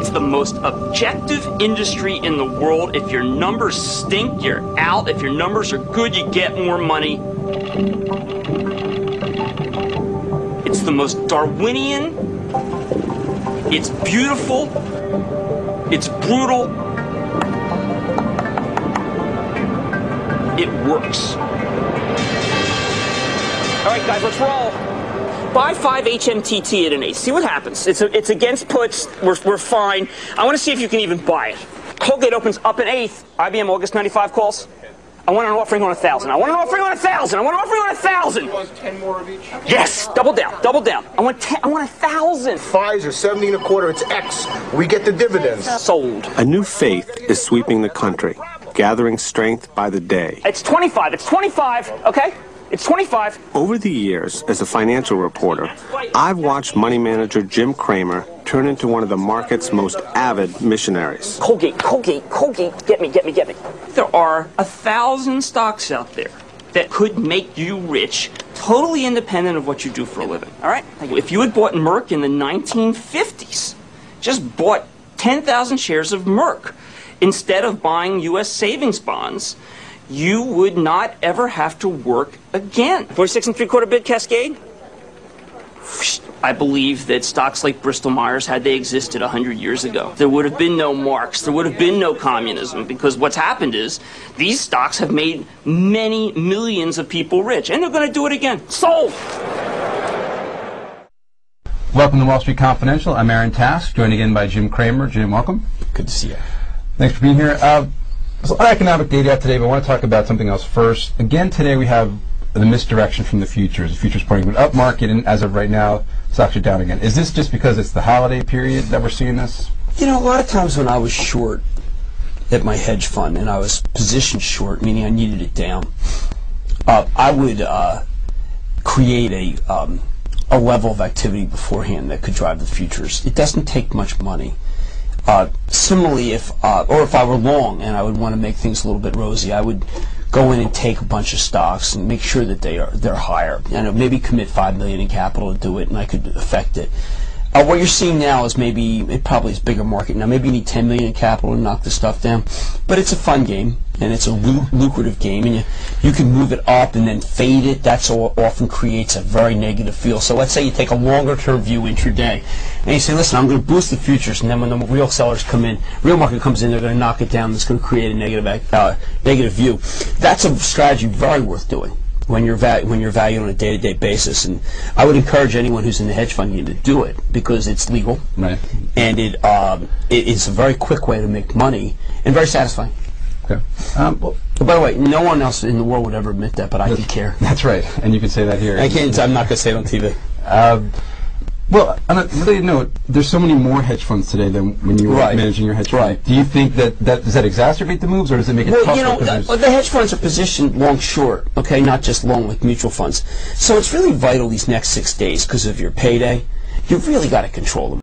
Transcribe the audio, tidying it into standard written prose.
It's the most objective industry in the world. If your numbers stink, you're out. If your numbers are good, you get more money. It's the most Darwinian. It's beautiful. It's brutal. It works. All right, guys, let's roll. Buy 5 HMTT at an ace. See what happens. It's against puts. We're fine. I want to see if you can even buy it. Colgate opens up an eighth. IBM August 95 calls. I want an offering on 1,000. I want an offering on 1,000. I want an offering on 1,000. You want 10 more of each? Yes. Double down. Double down. I want 10. I want 1,000. Pfizer, 70 1/4. It's X. We get the dividends. Sold. A new faith is sweeping the country, gathering strength by the day. It's 25. It's 25. Okay. It's 25. Over the years, as a financial reporter, I've watched money manager Jim Kramer turn into one of the market's most avid missionaries. Colgate, Colgate, Colgate. Get me, get me, get me. There are 1,000 stocks out there that could make you rich, totally independent of what you do for a living. All right? If you had bought Merck in the 1950s, just bought 10,000 shares of Merck instead of buying U.S. savings bonds, you would not ever have to work again. 46 3/4 bid Cascade? I believe that stocks like Bristol-Myers, had they existed 100 years ago, there would have been no Marx, there would have been no communism, because what's happened is these stocks have made many millions of people rich, and they're going to do it again. Sold! Welcome to Wall Street Confidential. I'm Aaron Task, joined again by Jim Kramer. Jim, welcome. Good to see you. Thanks for being here. There's a lot of economic data out today, but I want to talk about something else first. Again, today we have the misdirection from the futures. The futures pointing to an up market, and as of right now, stocks are down again. Is this just because it's the holiday period that we're seeing this? You know, a lot of times when I was short at my hedge fund, and I was positioned short, meaning I needed it down, I would create a level of activity beforehand that could drive the futures. It doesn't take much money. Similarly, if I were long and I would want to make things a little bit rosy, I would go in and take a bunch of stocks and make sure that they're higher. And maybe commit $5 million in capital to do it, and I could affect it. What you're seeing now is it probably is bigger market. Now maybe you need $10 million in capital to knock the stuff down, but it's a fun game and it's a lucrative game, and you can move it up and then fade it. That's often creates a very negative feel. So let's say you take a longer term view intraday, and you say, listen, I'm going to boost the futures, and then when the real sellers come in, real market comes in, they're going to knock it down. It's going to create a negative view. That's a strategy very worth doing when you're valued on a day-to-day basis, and I would encourage anyone who's in the hedge fund game to do it because it's legal, right? And it's a very quick way to make money and very satisfying. Okay. Well, by the way, no one else in the world would ever admit that, but I could care. That's right, and you can say that here. I can't. I'm not going to say it on TV. Well, on a related note, there's so many more hedge funds today than when you were managing your hedge fund. Right. Do you think does that exacerbate the moves, or does it make it tougher? You know, the hedge funds are positioned long-short, okay, not just long like mutual funds. So it's really vital these next 6 days because of your payday. You've really got to control the